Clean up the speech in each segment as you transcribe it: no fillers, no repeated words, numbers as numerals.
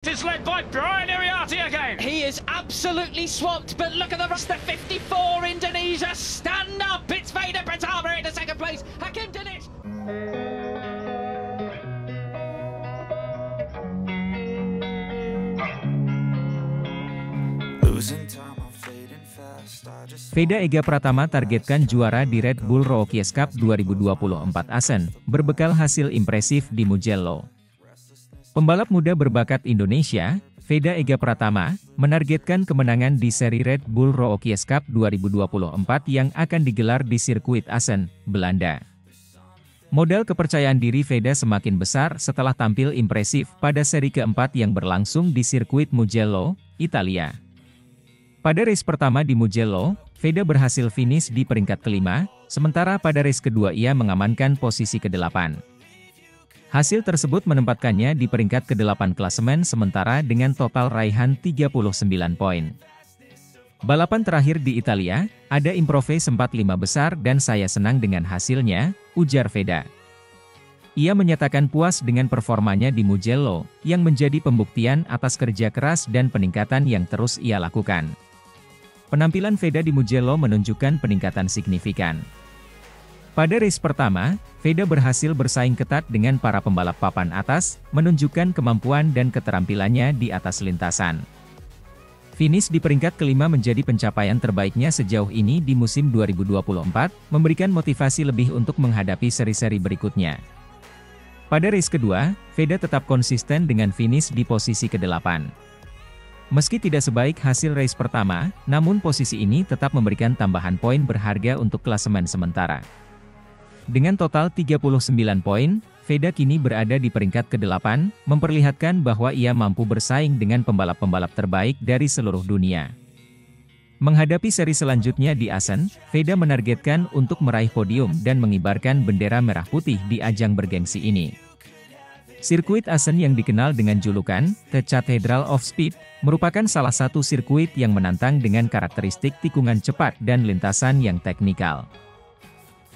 It's led by Brian Iriarty again. He is absolutely swamped, but look at the rest. The 54 Indonesia, stand up. It's Vader Pratama in the second place. Hakim Dinic. Veda Ega Pratama targetkan juara di Red Bull Rookies Cup 2024 Asen, berbekal hasil impresif di Mugello. Pembalap muda berbakat Indonesia, Veda Ega Pratama, menargetkan kemenangan di seri Red Bull Rookies Cup 2024 yang akan digelar di sirkuit Assen, Belanda. Modal kepercayaan diri Veda semakin besar setelah tampil impresif pada seri keempat yang berlangsung di sirkuit Mugello, Italia. Pada race pertama di Mugello, Veda berhasil finish di peringkat kelima, sementara pada race kedua ia mengamankan posisi ke-8. Hasil tersebut menempatkannya di peringkat ke-8 klasemen sementara dengan total raihan 39 poin. Balapan terakhir di Italia, ada improve sempat 5 besar dan saya senang dengan hasilnya, ujar Veda. Ia menyatakan puas dengan performanya di Mugello, yang menjadi pembuktian atas kerja keras dan peningkatan yang terus ia lakukan. Penampilan Veda di Mugello menunjukkan peningkatan signifikan. Pada race pertama, Veda berhasil bersaing ketat dengan para pembalap papan atas, menunjukkan kemampuan dan keterampilannya di atas lintasan. Finish di peringkat kelima menjadi pencapaian terbaiknya sejauh ini di musim 2024, memberikan motivasi lebih untuk menghadapi seri-seri berikutnya. Pada race kedua, Veda tetap konsisten dengan finish di posisi ke-8. Meski tidak sebaik hasil race pertama, namun posisi ini tetap memberikan tambahan poin berharga untuk klasemen sementara. Dengan total 39 poin, Veda kini berada di peringkat ke-8, memperlihatkan bahwa ia mampu bersaing dengan pembalap-pembalap terbaik dari seluruh dunia. Menghadapi seri selanjutnya di Assen, Veda menargetkan untuk meraih podium dan mengibarkan bendera merah putih di ajang bergengsi ini. Sirkuit Assen yang dikenal dengan julukan The Cathedral of Speed, merupakan salah satu sirkuit yang menantang dengan karakteristik tikungan cepat dan lintasan yang teknikal.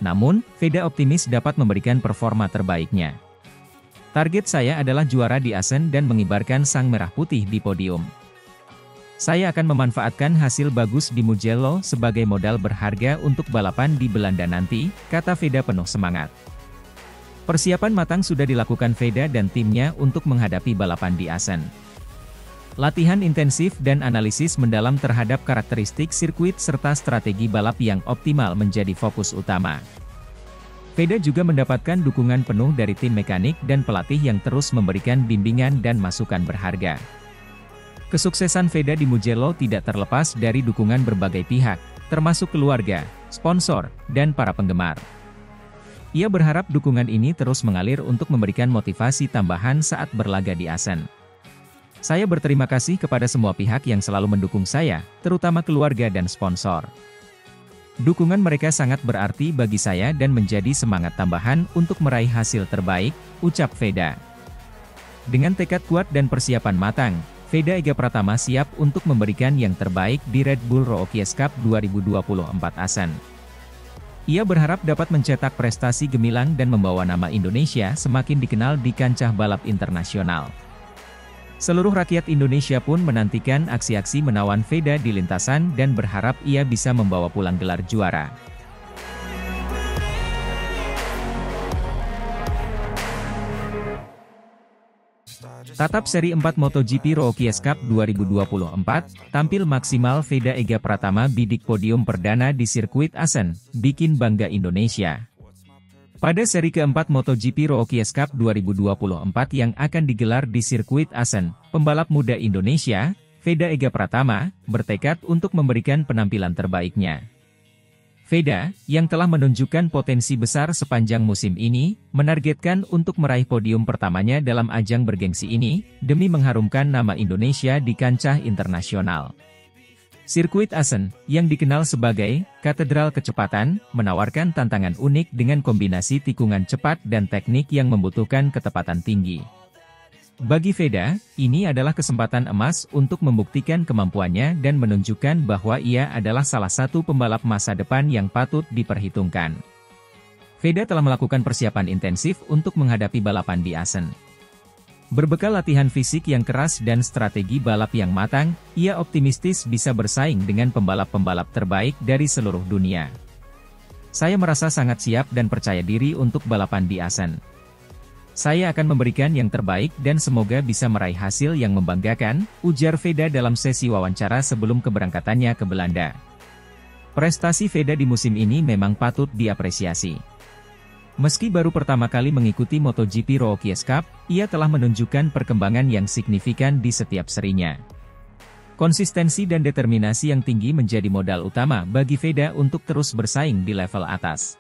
Namun, Veda optimis dapat memberikan performa terbaiknya. Target saya adalah juara di Assen dan mengibarkan sang merah putih di podium. Saya akan memanfaatkan hasil bagus di Mugello sebagai modal berharga untuk balapan di Belanda nanti, kata Veda penuh semangat. Persiapan matang sudah dilakukan Veda dan timnya untuk menghadapi balapan di Assen. Latihan intensif dan analisis mendalam terhadap karakteristik sirkuit serta strategi balap yang optimal menjadi fokus utama. Veda juga mendapatkan dukungan penuh dari tim mekanik dan pelatih yang terus memberikan bimbingan dan masukan berharga. Kesuksesan Veda di Mugello tidak terlepas dari dukungan berbagai pihak, termasuk keluarga, sponsor, dan para penggemar. Ia berharap dukungan ini terus mengalir untuk memberikan motivasi tambahan saat berlaga di Assen. Saya berterima kasih kepada semua pihak yang selalu mendukung saya, terutama keluarga dan sponsor. Dukungan mereka sangat berarti bagi saya dan menjadi semangat tambahan untuk meraih hasil terbaik, ucap Veda. Dengan tekad kuat dan persiapan matang, Veda Ega Pratama siap untuk memberikan yang terbaik di Red Bull Rookies Cup 2024 Assen. Ia berharap dapat mencetak prestasi gemilang dan membawa nama Indonesia semakin dikenal di kancah balap internasional. Seluruh rakyat Indonesia pun menantikan aksi-aksi menawan Veda di lintasan dan berharap ia bisa membawa pulang gelar juara. Tatap seri 4 MotoGP Rookies Cup 2024, tampil maksimal Veda Ega Pratama bidik podium perdana di sirkuit Assen, bikin bangga Indonesia. Pada seri keempat MotoGP Rookies Cup 2024 yang akan digelar di sirkuit Assen, pembalap muda Indonesia, Veda Ega Pratama, bertekad untuk memberikan penampilan terbaiknya. Veda, yang telah menunjukkan potensi besar sepanjang musim ini, menargetkan untuk meraih podium pertamanya dalam ajang bergengsi ini, demi mengharumkan nama Indonesia di kancah internasional. Sirkuit Assen, yang dikenal sebagai Katedral Kecepatan, menawarkan tantangan unik dengan kombinasi tikungan cepat dan teknik yang membutuhkan ketepatan tinggi. Bagi Veda, ini adalah kesempatan emas untuk membuktikan kemampuannya dan menunjukkan bahwa ia adalah salah satu pembalap masa depan yang patut diperhitungkan. Veda telah melakukan persiapan intensif untuk menghadapi balapan di Assen. Berbekal latihan fisik yang keras dan strategi balap yang matang, ia optimistis bisa bersaing dengan pembalap-pembalap terbaik dari seluruh dunia. Saya merasa sangat siap dan percaya diri untuk balapan di Assen. Saya akan memberikan yang terbaik dan semoga bisa meraih hasil yang membanggakan, ujar Veda dalam sesi wawancara sebelum keberangkatannya ke Belanda. Prestasi Veda di musim ini memang patut diapresiasi. Meski baru pertama kali mengikuti MotoGP Rookies Cup, ia telah menunjukkan perkembangan yang signifikan di setiap serinya. Konsistensi dan determinasi yang tinggi menjadi modal utama bagi Veda untuk terus bersaing di level atas.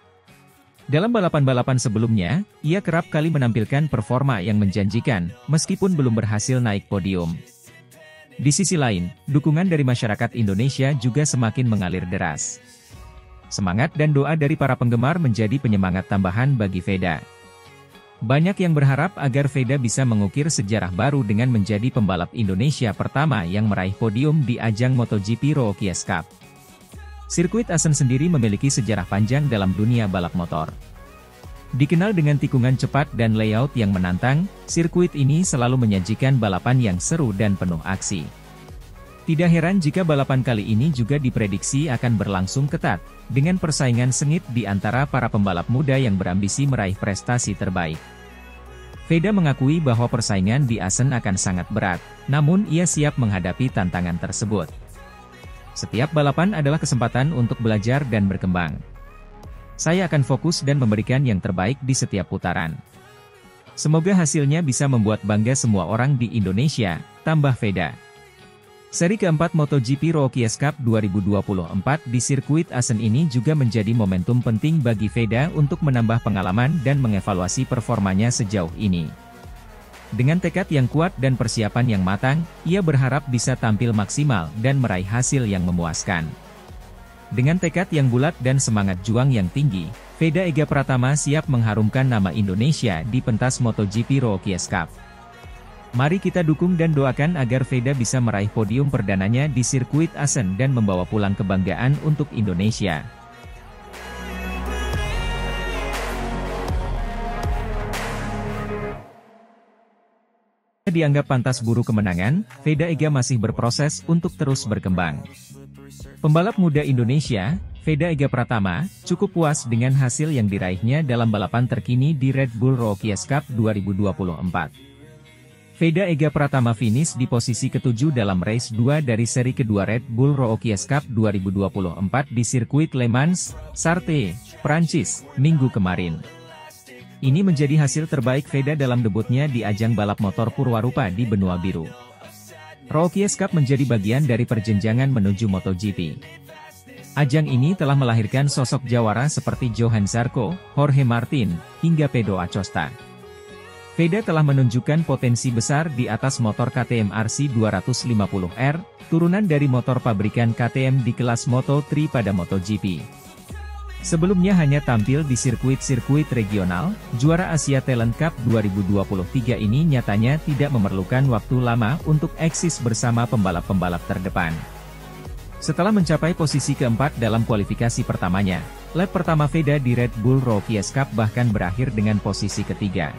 Dalam balapan-balapan sebelumnya, ia kerap kali menampilkan performa yang menjanjikan, meskipun belum berhasil naik podium. Di sisi lain, dukungan dari masyarakat Indonesia juga semakin mengalir deras. Semangat dan doa dari para penggemar menjadi penyemangat tambahan bagi Veda. Banyak yang berharap agar Veda bisa mengukir sejarah baru dengan menjadi pembalap Indonesia pertama yang meraih podium di ajang MotoGP Rookies Cup. Sirkuit Assen sendiri memiliki sejarah panjang dalam dunia balap motor. Dikenal dengan tikungan cepat dan layout yang menantang, sirkuit ini selalu menyajikan balapan yang seru dan penuh aksi. Tidak heran jika balapan kali ini juga diprediksi akan berlangsung ketat, dengan persaingan sengit di antara para pembalap muda yang berambisi meraih prestasi terbaik. Veda mengakui bahwa persaingan di Assen akan sangat berat, namun ia siap menghadapi tantangan tersebut. Setiap balapan adalah kesempatan untuk belajar dan berkembang. Saya akan fokus dan memberikan yang terbaik di setiap putaran. Semoga hasilnya bisa membuat bangga semua orang di Indonesia, tambah Veda. Seri keempat MotoGP Rookies Cup 2024 di sirkuit Assen ini juga menjadi momentum penting bagi Veda untuk menambah pengalaman dan mengevaluasi performanya sejauh ini. Dengan tekad yang kuat dan persiapan yang matang, ia berharap bisa tampil maksimal dan meraih hasil yang memuaskan. Dengan tekad yang bulat dan semangat juang yang tinggi, Veda Ega Pratama siap mengharumkan nama Indonesia di pentas MotoGP Rookies Cup. Mari kita dukung dan doakan agar Veda bisa meraih podium perdananya di sirkuit Assen dan membawa pulang kebanggaan untuk Indonesia. Dianggap pantas buru kemenangan, Veda Ega masih berproses untuk terus berkembang. Pembalap muda Indonesia, Veda Ega Pratama, cukup puas dengan hasil yang diraihnya dalam balapan terkini di Red Bull Rookies Cup 2024. Veda Ega Pratama finish di posisi ke-7 dalam race 2 dari seri kedua Red Bull Rookies Cup 2024 di sirkuit Le Mans, Sarthe, Prancis, Minggu kemarin. Ini menjadi hasil terbaik Veda dalam debutnya di ajang balap motor Purwarupa di benua biru. Rookies Cup menjadi bagian dari perjenjangan menuju MotoGP. Ajang ini telah melahirkan sosok jawara seperti Johan Zarco, Jorge Martin, hingga Pedro Acosta. Veda telah menunjukkan potensi besar di atas motor KTM RC 250R, turunan dari motor pabrikan KTM di kelas Moto3 pada MotoGP. Sebelumnya hanya tampil di sirkuit-sirkuit regional, juara Asia Talent Cup 2023 ini nyatanya tidak memerlukan waktu lama untuk eksis bersama pembalap-pembalap terdepan. Setelah mencapai posisi keempat dalam kualifikasi pertamanya, lap pertama Veda di Red Bull Rookies Cup bahkan berakhir dengan posisi ketiga.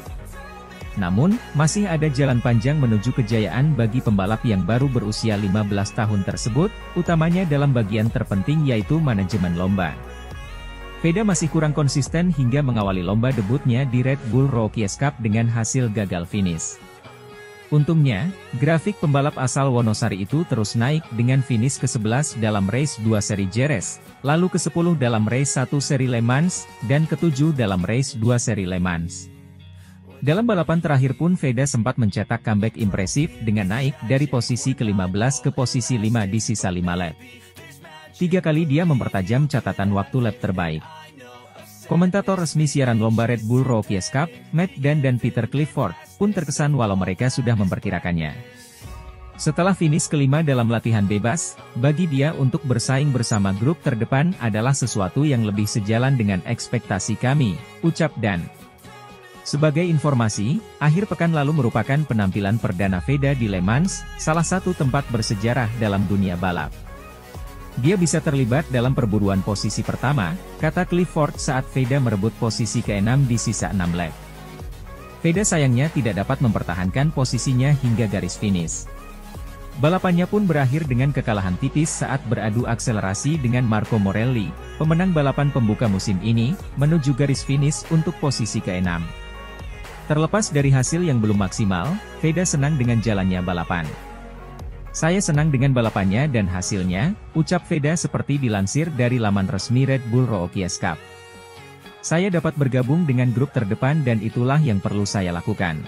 Namun, masih ada jalan panjang menuju kejayaan bagi pembalap yang baru berusia 15 tahun tersebut, utamanya dalam bagian terpenting yaitu manajemen lomba. Veda masih kurang konsisten hingga mengawali lomba debutnya di Red Bull Rookies Cup dengan hasil gagal finish. Untungnya, grafik pembalap asal Wonosari itu terus naik dengan finish ke-11 dalam race 2 seri Jerez, lalu ke-10 dalam race 1 seri Le Mans, dan ke-7 dalam race 2 seri Le Mans. Dalam balapan terakhir pun Veda sempat mencetak comeback impresif dengan naik dari posisi ke-15 ke posisi 5 di sisa 5 lap. 3 kali dia mempertajam catatan waktu lap terbaik. Komentator resmi siaran lomba Red Bull Rookies Cup, Matt Dan dan Peter Clifford, pun terkesan walau mereka sudah memperkirakannya. Setelah finish kelima dalam latihan bebas, bagi dia untuk bersaing bersama grup terdepan adalah sesuatu yang lebih sejalan dengan ekspektasi kami, ucap Dan. Sebagai informasi, akhir pekan lalu merupakan penampilan perdana Veda di Le Mans, salah satu tempat bersejarah dalam dunia balap. Dia bisa terlibat dalam perburuan posisi pertama, kata Clifford saat Veda merebut posisi ke-6 di sisa 6 lap. Veda sayangnya tidak dapat mempertahankan posisinya hingga garis finish. Balapannya pun berakhir dengan kekalahan tipis saat beradu akselerasi dengan Marco Morelli, pemenang balapan pembuka musim ini, menuju garis finish untuk posisi ke-6. Terlepas dari hasil yang belum maksimal, Veda senang dengan jalannya balapan. "Saya senang dengan balapannya dan hasilnya," ucap Veda seperti dilansir dari laman resmi Red Bull Rookies Cup. "Saya dapat bergabung dengan grup terdepan dan itulah yang perlu saya lakukan.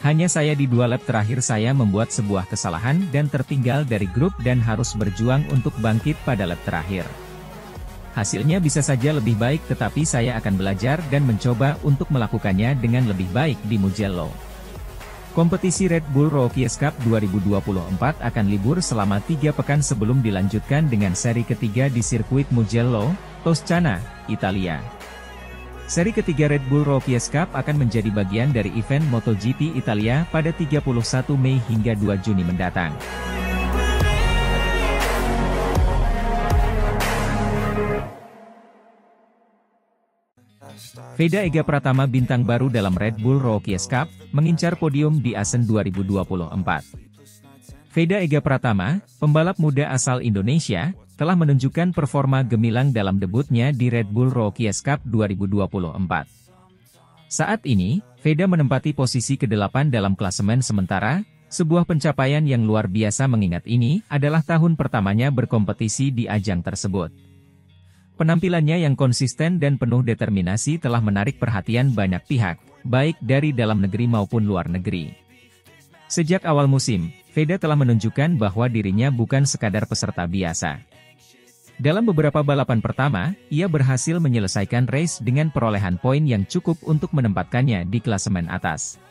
Hanya saya di 2 lap terakhir saya membuat sebuah kesalahan dan tertinggal dari grup dan harus berjuang untuk bangkit pada lap terakhir. Hasilnya bisa saja lebih baik tetapi saya akan belajar dan mencoba untuk melakukannya dengan lebih baik di Mugello." Kompetisi Red Bull Rookies Cup 2024 akan libur selama 3 pekan sebelum dilanjutkan dengan seri ketiga di sirkuit Mugello, Toscana, Italia. Seri ketiga Red Bull Rookies Cup akan menjadi bagian dari event MotoGP Italia pada 31 Mei hingga 2 Juni mendatang. Veda Ega Pratama bintang baru dalam Red Bull Rookies Cup, mengincar podium di Assen 2024. Veda Ega Pratama, pembalap muda asal Indonesia, telah menunjukkan performa gemilang dalam debutnya di Red Bull Rookies Cup 2024. Saat ini, Veda menempati posisi ke-8 dalam klasemen sementara, sebuah pencapaian yang luar biasa mengingat ini adalah tahun pertamanya berkompetisi di ajang tersebut. Penampilannya yang konsisten dan penuh determinasi telah menarik perhatian banyak pihak, baik dari dalam negeri maupun luar negeri. Sejak awal musim, Veda telah menunjukkan bahwa dirinya bukan sekadar peserta biasa. Dalam beberapa balapan pertama, ia berhasil menyelesaikan race dengan perolehan poin yang cukup untuk menempatkannya di klasemen atas.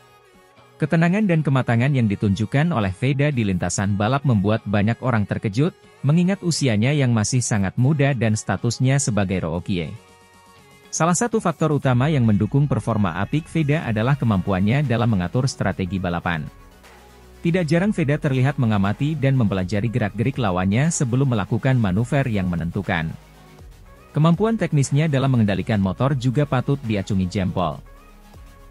Ketenangan dan kematangan yang ditunjukkan oleh Veda di lintasan balap membuat banyak orang terkejut, mengingat usianya yang masih sangat muda dan statusnya sebagai rookie. Salah satu faktor utama yang mendukung performa apik Veda adalah kemampuannya dalam mengatur strategi balapan. Tidak jarang Veda terlihat mengamati dan mempelajari gerak-gerik lawannya sebelum melakukan manuver yang menentukan. Kemampuan teknisnya dalam mengendalikan motor juga patut diacungi jempol.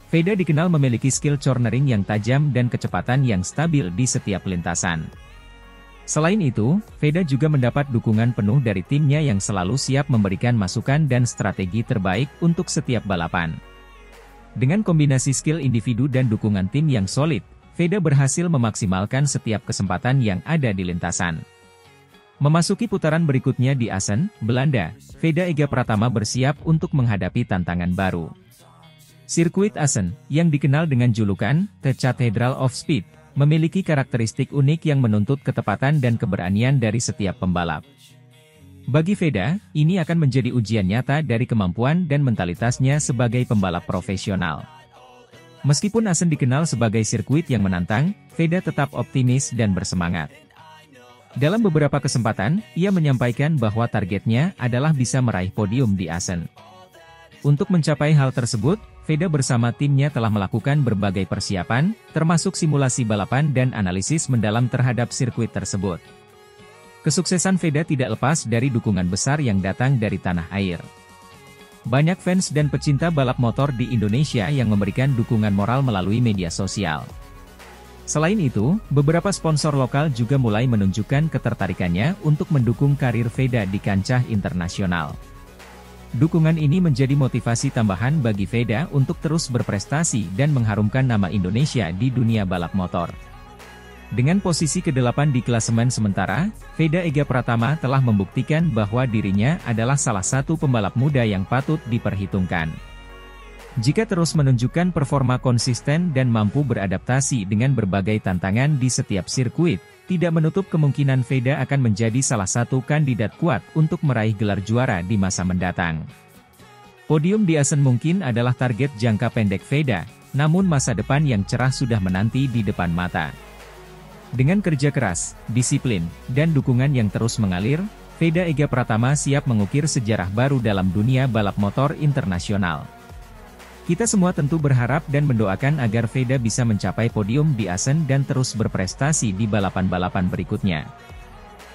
Veda dikenal memiliki skill cornering yang tajam dan kecepatan yang stabil di setiap lintasan. Selain itu, Veda juga mendapat dukungan penuh dari timnya yang selalu siap memberikan masukan dan strategi terbaik untuk setiap balapan. Dengan kombinasi skill individu dan dukungan tim yang solid, Veda berhasil memaksimalkan setiap kesempatan yang ada di lintasan. Memasuki putaran berikutnya di Assen, Belanda, Veda Ega Pratama bersiap untuk menghadapi tantangan baru. Sirkuit Assen, yang dikenal dengan julukan The Cathedral of Speed, memiliki karakteristik unik yang menuntut ketepatan dan keberanian dari setiap pembalap. Bagi Veda, ini akan menjadi ujian nyata dari kemampuan dan mentalitasnya sebagai pembalap profesional. Meskipun Assen dikenal sebagai sirkuit yang menantang, Veda tetap optimis dan bersemangat. Dalam beberapa kesempatan, ia menyampaikan bahwa targetnya adalah bisa meraih podium di Assen. Untuk mencapai hal tersebut, Veda bersama timnya telah melakukan berbagai persiapan, termasuk simulasi balapan dan analisis mendalam terhadap sirkuit tersebut. Kesuksesan Veda tidak lepas dari dukungan besar yang datang dari tanah air. Banyak fans dan pecinta balap motor di Indonesia yang memberikan dukungan moral melalui media sosial. Selain itu, beberapa sponsor lokal juga mulai menunjukkan ketertarikannya untuk mendukung karir Veda di kancah internasional. Dukungan ini menjadi motivasi tambahan bagi Veda untuk terus berprestasi dan mengharumkan nama Indonesia di dunia balap motor. Dengan posisi ke-8 di klasemen sementara, Veda Ega Pratama telah membuktikan bahwa dirinya adalah salah satu pembalap muda yang patut diperhitungkan. Jika terus menunjukkan performa konsisten dan mampu beradaptasi dengan berbagai tantangan di setiap sirkuit, tidak menutup kemungkinan Veda akan menjadi salah satu kandidat kuat untuk meraih gelar juara di masa mendatang. Podium di Assen mungkin adalah target jangka pendek Veda, namun masa depan yang cerah sudah menanti di depan mata. Dengan kerja keras, disiplin, dan dukungan yang terus mengalir, Veda Ega Pratama siap mengukir sejarah baru dalam dunia balap motor internasional. Kita semua tentu berharap dan mendoakan agar Veda bisa mencapai podium di Assen dan terus berprestasi di balapan-balapan berikutnya.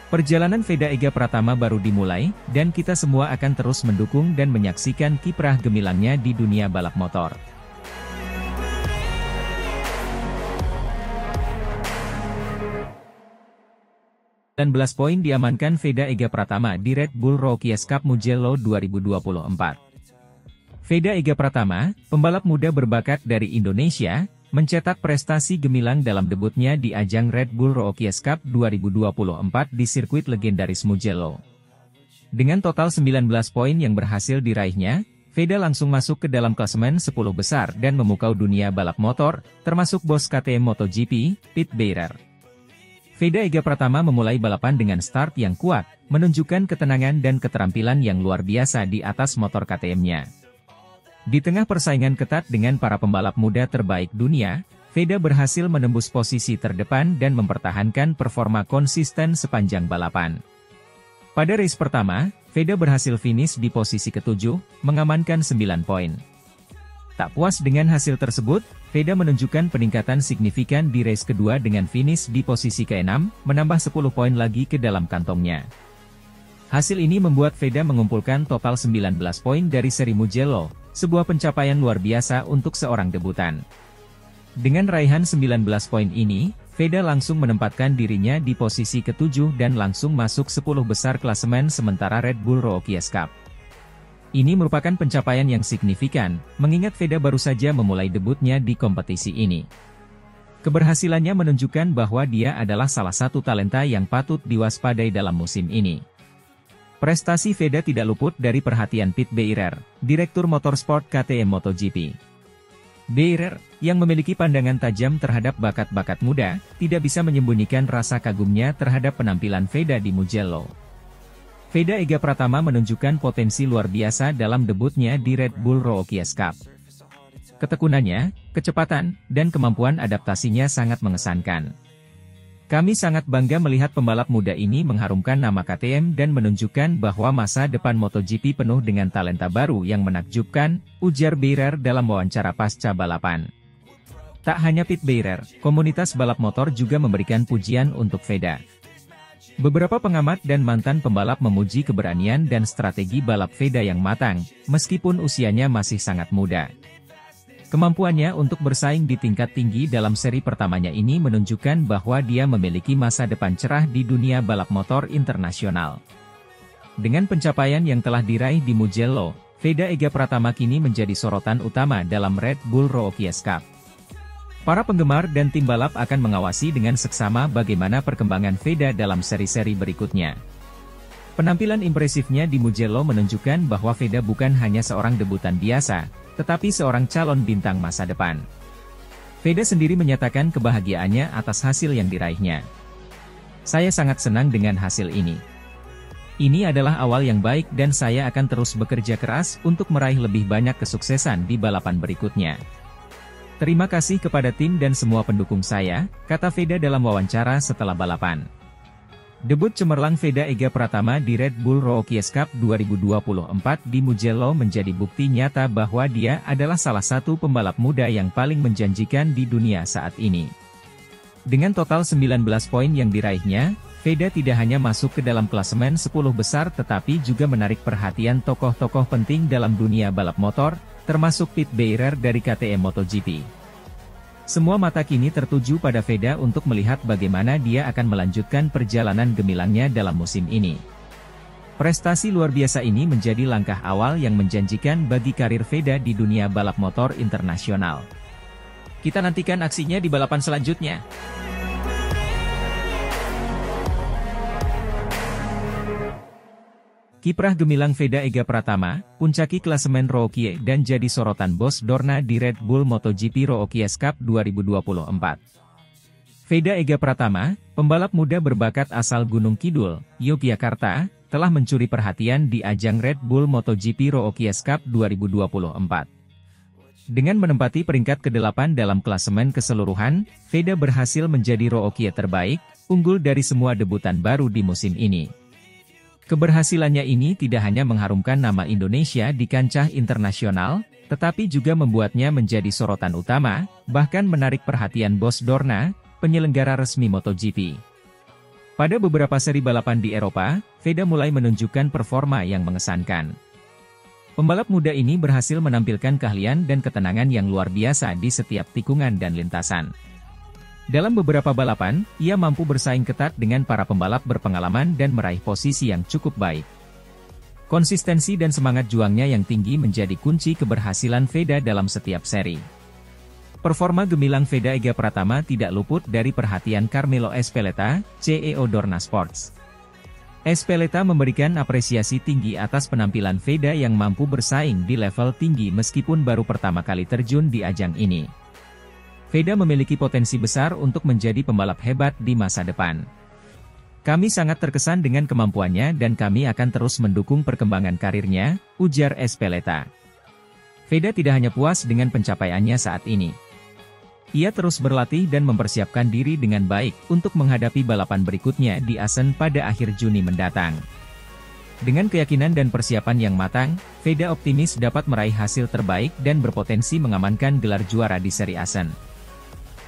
Perjalanan Veda Ega Pratama baru dimulai, dan kita semua akan terus mendukung dan menyaksikan kiprah gemilangnya di dunia balap motor. 19 poin diamankan Veda Ega Pratama di Red Bull Rookies Cup Mugello 2024. Veda Ega Pratama, pembalap muda berbakat dari Indonesia, mencetak prestasi gemilang dalam debutnya di ajang Red Bull Rookies Cup 2024 di sirkuit legendaris Mugello. Dengan total 19 poin yang berhasil diraihnya, Veda langsung masuk ke dalam klasemen 10 besar dan memukau dunia balap motor, termasuk bos KTM MotoGP, Pit Beirer. Veda Ega Pratama memulai balapan dengan start yang kuat, menunjukkan ketenangan dan keterampilan yang luar biasa di atas motor KTM-nya. Di tengah persaingan ketat dengan para pembalap muda terbaik dunia, Veda berhasil menembus posisi terdepan dan mempertahankan performa konsisten sepanjang balapan. Pada race pertama, Veda berhasil finish di posisi ke-7, mengamankan 9 poin. Tak puas dengan hasil tersebut, Veda menunjukkan peningkatan signifikan di race kedua dengan finish di posisi ke-6, menambah 10 poin lagi ke dalam kantongnya. Hasil ini membuat Veda mengumpulkan total 19 poin dari seri Mugello, sebuah pencapaian luar biasa untuk seorang debutan. Dengan raihan 19 poin ini, Veda langsung menempatkan dirinya di posisi ke-7 dan langsung masuk 10 besar klasemen sementara Red Bull Rookies Cup. Ini merupakan pencapaian yang signifikan, mengingat Veda baru saja memulai debutnya di kompetisi ini. Keberhasilannya menunjukkan bahwa dia adalah salah satu talenta yang patut diwaspadai dalam musim ini. Prestasi Veda tidak luput dari perhatian Pit Beirer, Direktur Motorsport KTM MotoGP. Beirer, yang memiliki pandangan tajam terhadap bakat-bakat muda, tidak bisa menyembunyikan rasa kagumnya terhadap penampilan Veda di Mugello. Veda Ega Pratama menunjukkan potensi luar biasa dalam debutnya di Red Bull Rookies Cup. Ketekunannya, kecepatan, dan kemampuan adaptasinya sangat mengesankan. Kami sangat bangga melihat pembalap muda ini mengharumkan nama KTM dan menunjukkan bahwa masa depan MotoGP penuh dengan talenta baru yang menakjubkan, ujar Beirer dalam wawancara pasca balapan. Tak hanya Pit Beirer, komunitas balap motor juga memberikan pujian untuk Veda. Beberapa pengamat dan mantan pembalap memuji keberanian dan strategi balap Veda yang matang, meskipun usianya masih sangat muda. Kemampuannya untuk bersaing di tingkat tinggi dalam seri pertamanya ini menunjukkan bahwa dia memiliki masa depan cerah di dunia balap motor internasional. Dengan pencapaian yang telah diraih di Mugello, Veda Ega Pratama kini menjadi sorotan utama dalam Red Bull Rookies Cup. Para penggemar dan tim balap akan mengawasi dengan seksama bagaimana perkembangan Veda dalam seri-seri berikutnya. Penampilan impresifnya di Mugello menunjukkan bahwa Veda bukan hanya seorang debutan biasa, tetapi seorang calon bintang masa depan. Veda sendiri menyatakan kebahagiaannya atas hasil yang diraihnya. Saya sangat senang dengan hasil ini. Ini adalah awal yang baik dan saya akan terus bekerja keras untuk meraih lebih banyak kesuksesan di balapan berikutnya. Terima kasih kepada tim dan semua pendukung saya, kata Veda dalam wawancara setelah balapan. Debut cemerlang Veda Ega Pratama di Red Bull Rookies Cup 2024 di Mugello menjadi bukti nyata bahwa dia adalah salah satu pembalap muda yang paling menjanjikan di dunia saat ini. Dengan total 19 poin yang diraihnya, Veda tidak hanya masuk ke dalam klasemen 10 besar tetapi juga menarik perhatian tokoh-tokoh penting dalam dunia balap motor, termasuk Pit Beirer dari KTM MotoGP. Semua mata kini tertuju pada Veda untuk melihat bagaimana dia akan melanjutkan perjalanan gemilangnya dalam musim ini. Prestasi luar biasa ini menjadi langkah awal yang menjanjikan bagi karir Veda di dunia balap motor internasional. Kita nantikan aksinya di balapan selanjutnya. Kiprah gemilang Veda Ega Pratama, puncaki klasemen Rookie dan jadi sorotan bos Dorna di Red Bull MotoGP Rookies Cup 2024. Veda Ega Pratama, pembalap muda berbakat asal Gunung Kidul, Yogyakarta, telah mencuri perhatian di ajang Red Bull MotoGP Rookies Cup 2024. Dengan menempati peringkat ke-8 dalam klasemen keseluruhan, Veda berhasil menjadi rookie terbaik, unggul dari semua debutan baru di musim ini. Keberhasilannya ini tidak hanya mengharumkan nama Indonesia di kancah internasional, tetapi juga membuatnya menjadi sorotan utama, bahkan menarik perhatian bos Dorna, penyelenggara resmi MotoGP. Pada beberapa seri balapan di Eropa, Veda mulai menunjukkan performa yang mengesankan. Pembalap muda ini berhasil menampilkan keahlian dan ketenangan yang luar biasa di setiap tikungan dan lintasan. Dalam beberapa balapan, ia mampu bersaing ketat dengan para pembalap berpengalaman dan meraih posisi yang cukup baik. Konsistensi dan semangat juangnya yang tinggi menjadi kunci keberhasilan Veda dalam setiap seri. Performa gemilang Veda Ega Pratama tidak luput dari perhatian Carmelo Ezpeleta, CEO Dorna Sports. Ezpeleta memberikan apresiasi tinggi atas penampilan Veda yang mampu bersaing di level tinggi meskipun baru pertama kali terjun di ajang ini. Veda memiliki potensi besar untuk menjadi pembalap hebat di masa depan. Kami sangat terkesan dengan kemampuannya dan kami akan terus mendukung perkembangan karirnya, ujar Ezpeleta. Veda tidak hanya puas dengan pencapaiannya saat ini. Ia terus berlatih dan mempersiapkan diri dengan baik untuk menghadapi balapan berikutnya di Assen pada akhir Juni mendatang. Dengan keyakinan dan persiapan yang matang, Veda optimis dapat meraih hasil terbaik dan berpotensi mengamankan gelar juara di seri Assen.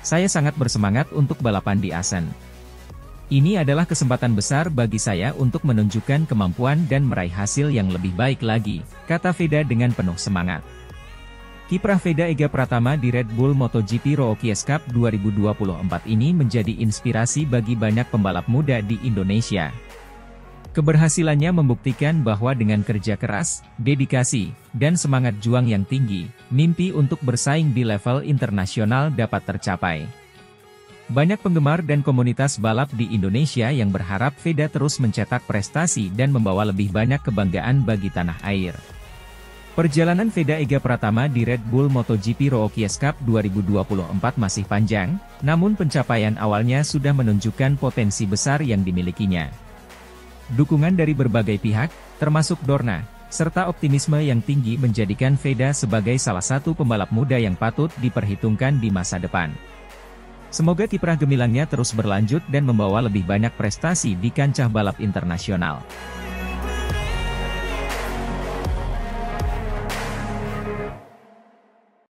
Saya sangat bersemangat untuk balapan di Assen. Ini adalah kesempatan besar bagi saya untuk menunjukkan kemampuan dan meraih hasil yang lebih baik lagi, kata Veda dengan penuh semangat. Kiprah Veda Ega Pratama di Red Bull MotoGP Rookies Cup 2024 ini menjadi inspirasi bagi banyak pembalap muda di Indonesia. Keberhasilannya membuktikan bahwa dengan kerja keras, dedikasi, dan semangat juang yang tinggi, mimpi untuk bersaing di level internasional dapat tercapai. Banyak penggemar dan komunitas balap di Indonesia yang berharap Veda terus mencetak prestasi dan membawa lebih banyak kebanggaan bagi tanah air. Perjalanan Veda Ega Pratama di Red Bull MotoGP Rookies Cup 2024 masih panjang, namun pencapaian awalnya sudah menunjukkan potensi besar yang dimilikinya. Dukungan dari berbagai pihak, termasuk Dorna, serta optimisme yang tinggi menjadikan Veda sebagai salah satu pembalap muda yang patut diperhitungkan di masa depan. Semoga kiprah gemilangnya terus berlanjut dan membawa lebih banyak prestasi di kancah balap internasional.